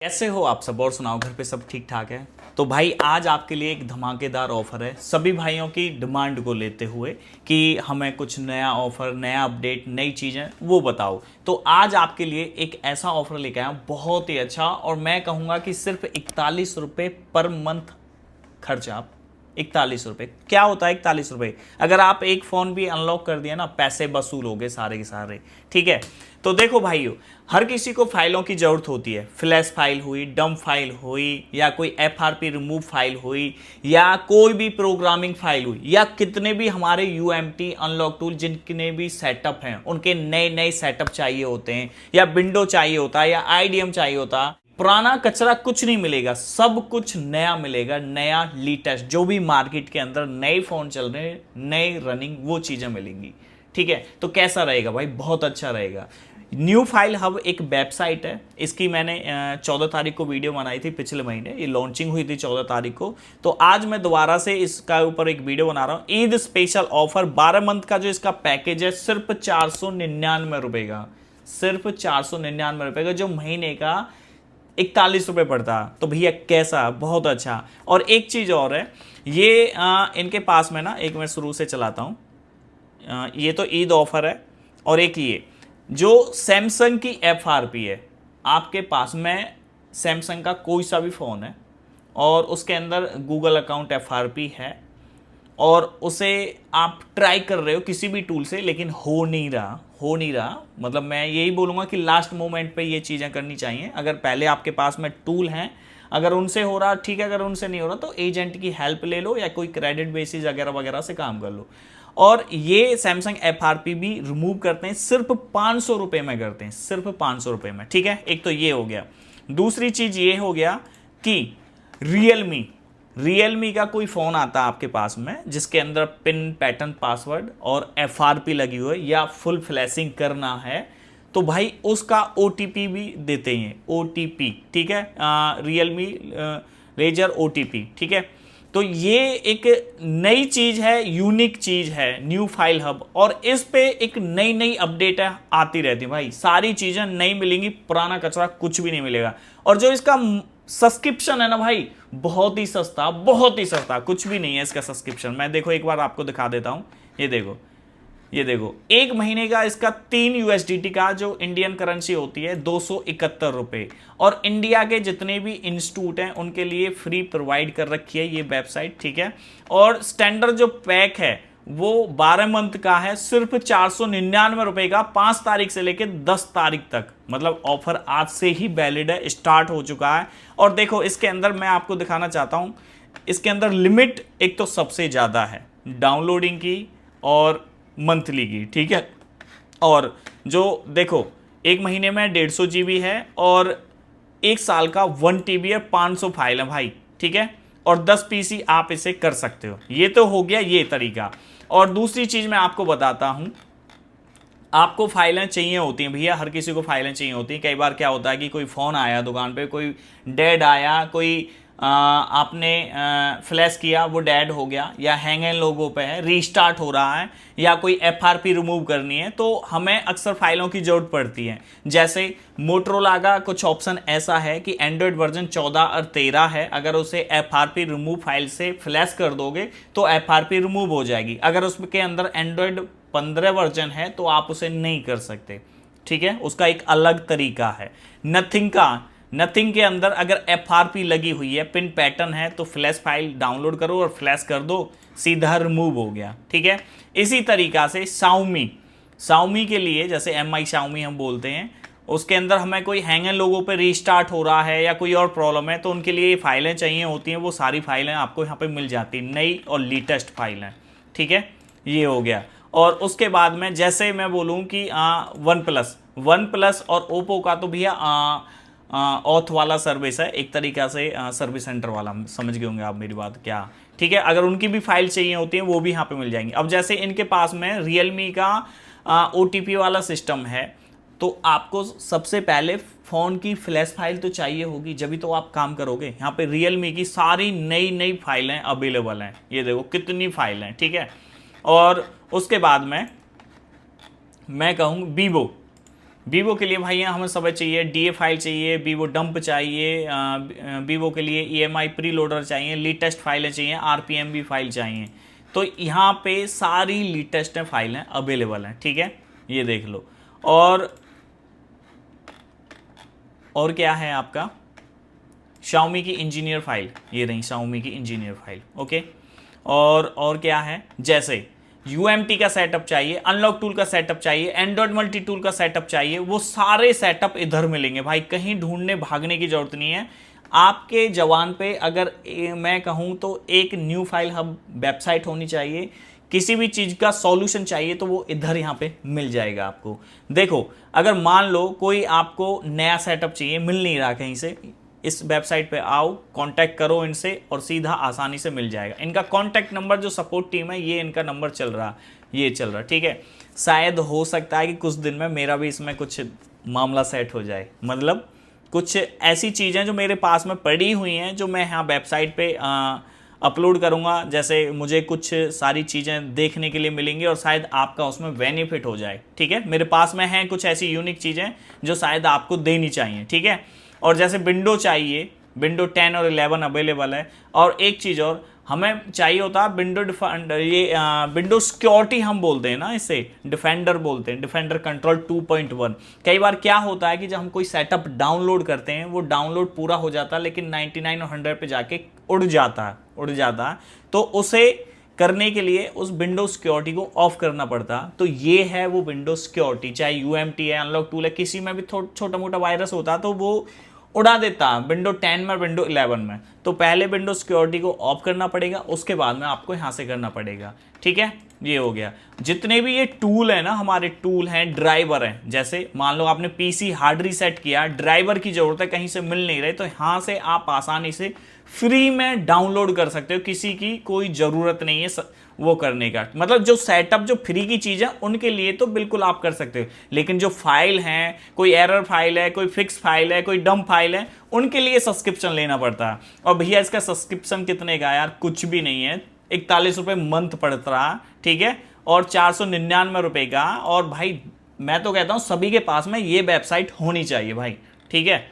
कैसे हो आप सब और सुनाओ घर पे सब ठीक ठाक है। तो भाई आज आपके लिए एक धमाकेदार ऑफर है सभी भाइयों की डिमांड को लेते हुए कि हमें कुछ नया ऑफर नया अपडेट नई चीज़ें वो बताओ। तो आज आपके लिए एक ऐसा ऑफर लेके आया बहुत ही अच्छा और मैं कहूँगा कि सिर्फ 41 रुपये पर मंथ खर्चा आप 41 रुपये क्या होता है 41 रुपये। अगर आप एक फ़ोन भी अनलॉक कर दिया ना पैसे वसूल हो गए सारे के सारे। ठीक है तो देखो भाइयों हर किसी को फाइलों की ज़रूरत होती है। फ्लैश फाइल हुई डंप फाइल हुई या कोई एफआरपी रिमूव फाइल हुई या कोई भी प्रोग्रामिंग फाइल हुई या कितने भी हमारे यूएमटी अनलॉक टूल जितने भी सेटअप हैं उनके नए नए सेटअप चाहिए होते हैं या विंडो चाहिए होता है या आईडीएम चाहिए होता है। पुराना कचरा कुछ नहीं मिलेगा, सब कुछ नया मिलेगा, नया लेटेस्ट जो भी मार्केट के अंदर नए फोन चल रहे हैं नए रनिंग वो चीजें मिलेंगी। ठीक है तो कैसा रहेगा भाई, बहुत अच्छा रहेगा। न्यू फाइल हब एक वेबसाइट है, इसकी मैंने 14 तारीख को वीडियो बनाई थी पिछले महीने, ये लॉन्चिंग हुई थी 14 तारीख को। तो आज मैं दोबारा से इसका ऊपर एक वीडियो बना रहा हूँ। ईद स्पेशल ऑफर 12 मंथ का जो इसका पैकेज है सिर्फ 499 का, सिर्फ 499 का जो महीने का 41 रुपये पड़ता। तो भैया कैसा, बहुत अच्छा। और एक चीज़ और है ये इनके पास में ना, एक मैं शुरू से चलाता हूँ। ये तो ईद ऑफर है और एक ये जो सैमसंग की एफआरपी है आपके पास में, सैमसंग का कोई सा भी फ़ोन है और उसके अंदर गूगल अकाउंट एफआरपी है और उसे आप ट्राई कर रहे हो किसी भी टूल से लेकिन हो नहीं रहा। मतलब मैं यही बोलूँगा कि लास्ट मोमेंट पे ये चीज़ें करनी चाहिए। अगर पहले आपके पास में टूल हैं, अगर उनसे हो रहा ठीक है, अगर उनसे नहीं हो रहा तो एजेंट की हेल्प ले लो या कोई क्रेडिट बेसिस वगैरह वगैरह से काम कर लो। और ये सैमसंग एफआरपी भी रिमूव करते हैं, सिर्फ 500 रुपये में करते हैं, सिर्फ 500 रुपये में। ठीक है एक तो ये हो गया। दूसरी चीज़ ये हो गया कि रियलमी का कोई फ़ोन आता है आपके पास में जिसके अंदर पिन पैटर्न पासवर्ड और एफआरपी लगी हुई है या फुल फ्लैशिंग करना है तो भाई उसका ओटीपी भी देते हैं, ओटीपी। ठीक है रियलमी रेजर ओटीपी। ठीक है तो ये एक नई चीज़ है, यूनिक चीज़ है न्यू फाइल हब और इस पे एक नई नई अपडेट है आती रहती है भाई, सारी चीज़ें नई मिलेंगी, पुराना कचरा कुछ भी नहीं मिलेगा। और जो इसका सब्सक्रिप्शन है ना भाई बहुत ही सस्ता, कुछ भी नहीं है इसका सब्सक्रिप्शन। मैं देखो एक बार आपको दिखा देता हूँ, ये देखो एक महीने का इसका 3 यूएसडीटी का जो इंडियन करेंसी होती है 271 रुपये। और इंडिया के जितने भी इंस्टीट्यूट हैं उनके लिए फ्री प्रोवाइड कर रखी है ये वेबसाइट। ठीक है और स्टैंडर्ड जो पैक है वो 12 मंथ का है, सिर्फ 499 रुपये का, 5 तारीख से लेकर 10 तारीख तक। मतलब ऑफर आज से ही वैलिड है, स्टार्ट हो चुका है। और देखो इसके अंदर मैं आपको दिखाना चाहता हूँ, इसके अंदर लिमिट एक तो सबसे ज़्यादा है डाउनलोडिंग की और मंथली की। ठीक है और जो देखो एक महीने में 150 GB है और एक साल का 1 TB है, 500 फाइल है भाई। ठीक है और 10 पीसी आप इसे कर सकते हो। ये तो हो गया ये तरीका। और दूसरी चीज़ मैं आपको बताता हूँ, आपको फाइलें चाहिए होती हैं भैया, हर किसी को फाइलें चाहिए होती हैं। कई बार क्या होता है कि कोई फ़ोन आया दुकान पे, कोई डेड आया, कोई आपने फ्लैश किया वो डेड हो गया या हैंग एन लोगों पे है, रीस्टार्ट हो रहा है या कोई एफआरपी रिमूव करनी है तो हमें अक्सर फाइलों की ज़रूरत पड़ती है। जैसे मोटरोला का कुछ ऑप्शन ऐसा है कि एंड्रॉयड वर्जन 14 और 13 है, अगर उसे एफआरपी रिमूव फाइल से फ्लैश कर दोगे तो एफआरपी रिमूव हो जाएगी। अगर उसके अंदर एंड्रॉयड 15 वर्जन है तो आप उसे नहीं कर सकते। ठीक है उसका एक अलग तरीका है। नथिंग के अंदर अगर एफआरपी लगी हुई है, पिन पैटर्न है तो फ्लैश फाइल डाउनलोड करो और फ्लैश कर दो, सीधा रिमूव हो गया। ठीक है इसी तरीका से शाओमी के लिए, जैसे MI शाओमी हम बोलते हैं, उसके अंदर हमें कोई हैंग एन लोगों पे रीस्टार्ट हो रहा है या कोई और प्रॉब्लम है तो उनके लिए फाइलें चाहिए होती हैं, वो सारी फाइलें आपको यहाँ पे मिल जाती हैं, नई और लेटेस्ट फाइलें। ठीक है ये हो गया। और उसके बाद में जैसे मैं बोलूँ कि वन प्लस और ओप्पो का तो भैया ऑथ वाला सर्विस है, एक तरीका से सर्विस सेंटर वाला, समझ गए होंगे आप मेरी बात क्या। ठीक है अगर उनकी भी फाइल चाहिए होती है वो भी यहाँ पे मिल जाएंगी। अब जैसे इनके पास में रियलमी का ओटीपी वाला सिस्टम है तो आपको सबसे पहले फ़ोन की फ्लैश फाइल तो चाहिए होगी, जब भी तो आप काम करोगे। यहाँ पे रियलमी की सारी नई फाइलें अवेलेबल हैं, ये देखो कितनी फाइल हैं। ठीक है और उसके बाद में मैं कहूँ वीवो के लिए भाई हमें सब चाहिए, DA फाइल चाहिए, वीवो डंप चाहिए, वीवो के लिए EMI प्री लोडर चाहिए, लेटेस्ट फाइलें चाहिए, RPMB फाइल चाहिए। तो यहाँ पे सारी लेटेस्ट फाइलें अवेलेबल हैं, ठीक है, ये देख लो। और क्या है आपका, Xiaomi की इंजीनियर फाइल, ये रही Xiaomi की इंजीनियर फाइल, ओके। और क्या है, जैसे UMT का सेटअप चाहिए, अनलॉक टूल का सेटअप चाहिए, एंड्रॉइड मल्टी टूल का सेटअप चाहिए, वो सारे सेटअप इधर मिलेंगे भाई, कहीं ढूंढने भागने की जरूरत नहीं है। आपके जवान पे अगर मैं कहूँ तो एक न्यू फाइल हब वेबसाइट होनी चाहिए, किसी भी चीज़ का सॉल्यूशन चाहिए तो वो इधर यहाँ पे मिल जाएगा आपको। देखो अगर मान लो कोई आपको नया सेटअप चाहिए, मिल नहीं रहा कहीं से, इस वेबसाइट पे आओ, कांटेक्ट करो इनसे और सीधा आसानी से मिल जाएगा। इनका कांटेक्ट नंबर जो सपोर्ट टीम है, ये इनका नंबर चल रहा, ये चल रहा, ठीक है। शायद हो सकता है कि कुछ दिन में मेरा भी इसमें कुछ मामला सेट हो जाए, मतलब कुछ ऐसी चीज़ें जो मेरे पास में पड़ी हुई हैं जो मैं यहाँ वेबसाइट पे अपलोड करूँगा, जैसे मुझे कुछ सारी चीज़ें देखने के लिए मिलेंगी और शायद आपका उसमें बेनिफिट हो जाए, ठीक है। मेरे पास में हैं कुछ ऐसी यूनिक चीज़ें जो शायद आपको देनी चाहिए, ठीक है। और जैसे विंडो चाहिए, विंडो 10 और 11 अवेलेबल है। और एक चीज़ और हमें चाहिए होता है विंडो डिफेंडर, ये विंडो सिक्योरिटी हम बोलते हैं ना, इसे डिफेंडर बोलते हैं, डिफेंडर कंट्रोल 2.1। कई बार क्या होता है कि जब हम कोई सेटअप डाउनलोड करते हैं, वो डाउनलोड पूरा हो जाता है लेकिन 99 और 100 पे जाके उड़ जाता है, तो उसे करने के लिए उस विंडो सिक्योरिटी को ऑफ करना पड़ता। तो ये है वो विंडो सिक्योरिटी, चाहे UMT है, अनलॉक टूल है, किसी में भी छोटा मोटा वायरस होता तो वो उड़ा देता विंडो 10 में, विंडो 11 में। तो पहले विंडो सिक्योरिटी को ऑफ करना पड़ेगा, उसके बाद में आपको यहाँ से करना पड़ेगा, ठीक है। ये हो गया। जितने भी ये टूल है ना, हमारे टूल हैं, ड्राइवर हैं, जैसे मान लो आपने PC हार्ड रीसेट किया, ड्राइवर की जरूरत है, कहीं से मिल नहीं रहे, तो यहाँ से आप आसानी से फ्री में डाउनलोड कर सकते हो, किसी की कोई ज़रूरत नहीं है वो करने का। मतलब जो सेटअप जो फ्री की चीज़ है उनके लिए तो बिल्कुल आप कर सकते हो, लेकिन जो फाइल हैं, कोई एरर फाइल है, कोई फिक्स फाइल है, कोई डंप फाइल है, उनके लिए सब्सक्रिप्शन लेना पड़ता है। और भैया इसका सब्सक्रिप्शन कितने का यार, कुछ भी नहीं है, 41 रुपये मंथ पड़ता रहा, ठीक है, और 499 रुपये का। और भाई मैं तो कहता हूँ सभी के पास में ये वेबसाइट होनी चाहिए भाई, ठीक है।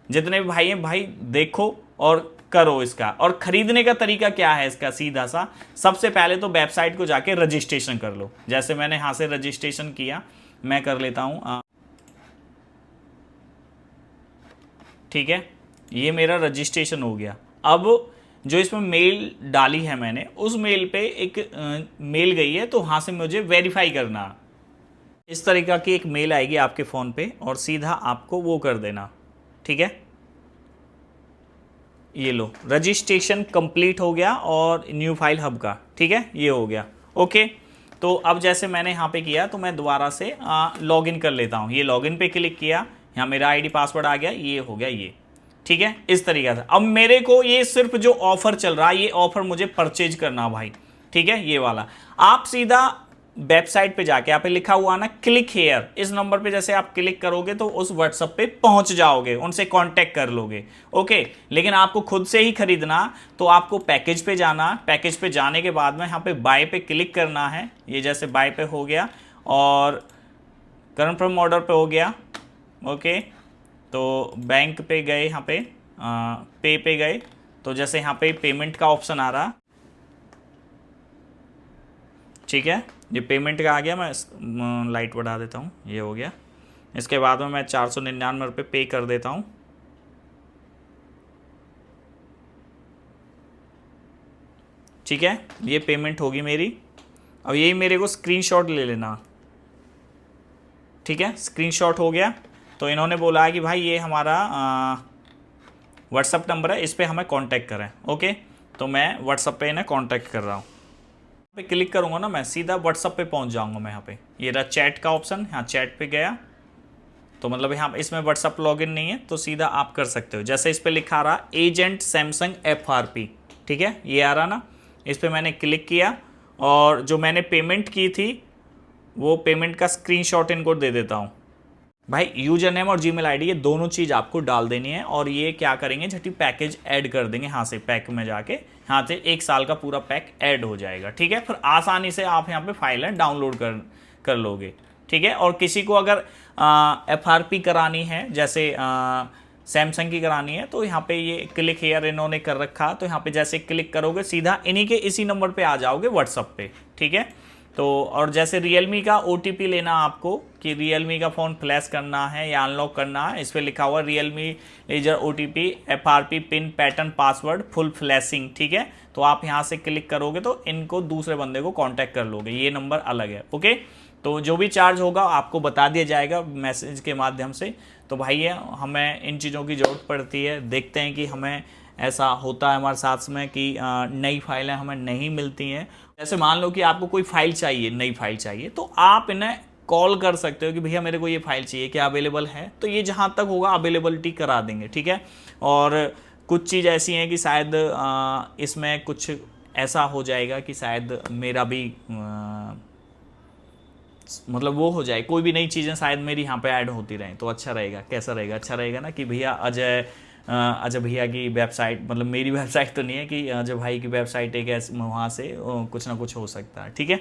जितने भी भाई हैं भाई देखो और करो इसका। और खरीदने का तरीका क्या है इसका, सीधा सा, सबसे पहले तो वेबसाइट को जाके रजिस्ट्रेशन कर लो। जैसे मैंने यहाँ से रजिस्ट्रेशन किया, मैं कर लेता हूँ, ठीक है, ये मेरा रजिस्ट्रेशन हो गया। अब जो इसमें मेल डाली है मैंने, उस मेल पे एक मेल गई है, तो वहाँ से मुझे वेरीफाई करना। इस तरीका की एक मेल आएगी आपके फ़ोन पे और सीधा आपको वो कर देना, ठीक है। ये लो, रजिस्ट्रेशन कंप्लीट हो गया और न्यू फाइल हब का, ठीक है, ये हो गया, ओके। तो अब जैसे मैंने यहाँ पे किया तो मैं दोबारा से लॉगिन कर लेता हूँ। ये लॉगिन पे क्लिक किया, यहाँ मेरा ID पासवर्ड आ गया, ये हो गया ये, ठीक है, इस तरीके से। अब मेरे को ये सिर्फ जो ऑफर चल रहा है, ये ऑफर मुझे परचेज करना भाई, ठीक है, ये वाला। आप सीधा वेबसाइट पे जाके यहाँ पे लिखा हुआ ना क्लिक हेयर, इस नंबर पे जैसे आप क्लिक करोगे तो उस व्हाट्सएप पे पहुंच जाओगे, उनसे कांटेक्ट कर लोगे, ओके। लेकिन आपको खुद से ही खरीदना तो आपको पैकेज पे जाना, पैकेज पे जाने के बाद में यहाँ पे बाय पे क्लिक करना है। ये जैसे बाय पे हो गया और कन्फर्म ऑर्डर पे हो गया, ओके। तो बैंक पे गए, यहाँ पे पे गए, तो जैसे यहाँ पे पेमेंट का ऑप्शन आ रहा, ठीक है, ये पेमेंट का आ गया। मैं लाइट बढ़ा देता हूँ, ये हो गया। इसके बाद में मैं 499 रुपये पे कर देता हूँ, ठीक है, ये पेमेंट होगी मेरी। अब यही मेरे को स्क्रीनशॉट ले लेना, ठीक है, स्क्रीनशॉट हो गया। तो इन्होंने बोला है कि भाई ये हमारा व्हाट्सअप नंबर है, इस पर हमें कांटेक्ट करें, ओके। तो मैं व्हाट्सअप पे इन्हें कांटेक्ट कर रहा हूँ, पे क्लिक करूंगा ना, मैं सीधा व्हाट्सअप पे पहुंच जाऊंगा। मैं यहाँ पे ये रहा चैट का ऑप्शन, यहाँ चैट पे गया तो मतलब यहाँ इसमें व्हाट्सअप लॉगिन नहीं है, तो सीधा आप कर सकते हो। जैसे इस पे लिखा रहा एजेंट सैमसंग FRP, ठीक है, ये आ रहा ना, इस पर मैंने क्लिक किया और जो मैंने पेमेंट की थी वो पेमेंट का स्क्रीनशॉट इनको दे देता हूँ। भाई यूजर नेम और जीमेल आईडी, ये दोनों चीज़ आपको डाल देनी है। और ये क्या करेंगे, झटी पैकेज ऐड कर देंगे, यहाँ से पैक में जाके यहाँ से 1 साल का पूरा पैक ऐड हो जाएगा, ठीक है। फिर आसानी से आप यहाँ पे फाइलें डाउनलोड कर लोगे, ठीक है। और किसी को अगर FRP करानी है, जैसे सैमसंग की करानी है, तो यहाँ पे ये क्लिक हेयर इन्होंने कर रखा, तो यहाँ पे जैसे क्लिक करोगे सीधा इन्हीं के इसी नंबर पे आ जाओगे व्हाट्सअप पे, ठीक है। तो और जैसे रियलमी का OTP लेना आपको, कि रियलमी का फ़ोन फ्लैश करना है या अनलॉक करना है, इस पर लिखा हुआ Realme laser OTP FRP pin pattern password full flashing, ठीक है। तो आप यहाँ से क्लिक करोगे तो इनको दूसरे बंदे को कांटेक्ट कर लोगे, ये नंबर अलग है, ओके। तो जो भी चार्ज होगा आपको बता दिया जाएगा मैसेज के माध्यम से। तो भाई हमें इन चीज़ों की ज़रूरत पड़ती है, देखते हैं कि हमें ऐसा होता है हमारे साथ में कि नई फाइलें हमें नहीं मिलती हैं। जैसे मान लो कि आपको कोई फाइल चाहिए, नई फाइल चाहिए, तो आप इन्हें कॉल कर सकते हो कि भैया मेरे को ये फाइल चाहिए, क्या अवेलेबल है, तो ये जहाँ तक होगा अवेलेबिलिटी करा देंगे, ठीक है। और कुछ चीज़ ऐसी हैं कि शायद इसमें कुछ ऐसा हो जाएगा कि शायद मेरा भी मतलब वो हो जाए, कोई भी नई चीज़ें शायद मेरी यहाँ पे ऐड होती रहें, तो अच्छा रहेगा। कैसा रहेगा? अच्छा रहेगा ना कि भैया अजय भैया की वेबसाइट, मतलब मेरी वेबसाइट तो नहीं है, कि अजय भाई की वेबसाइट एक ऐसे वहाँ से कुछ ना कुछ हो सकता है, ठीक है।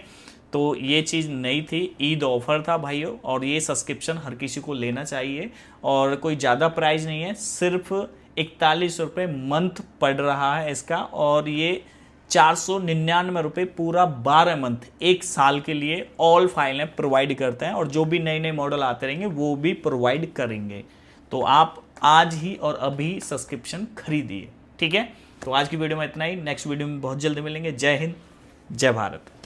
तो ये चीज़ नई थी, ईद ऑफर था भाइयों, और ये सब्सक्रिप्शन हर किसी को लेना चाहिए, और कोई ज़्यादा प्राइस नहीं है, सिर्फ 41 रुपये मंथ पड़ रहा है इसका, और ये 499 रुपये पूरा 12 मंथ, एक साल के लिए ऑल फाइलें प्रोवाइड करते हैं, और जो भी नए नए मॉडल आते रहेंगे वो भी प्रोवाइड करेंगे। तो आप आज ही और अभी सब्सक्रिप्शन खरीदिए, ठीक है। तो आज की वीडियो में इतना ही, नेक्स्ट वीडियो में बहुत जल्दी मिलेंगे। जय हिंद, जय भारत।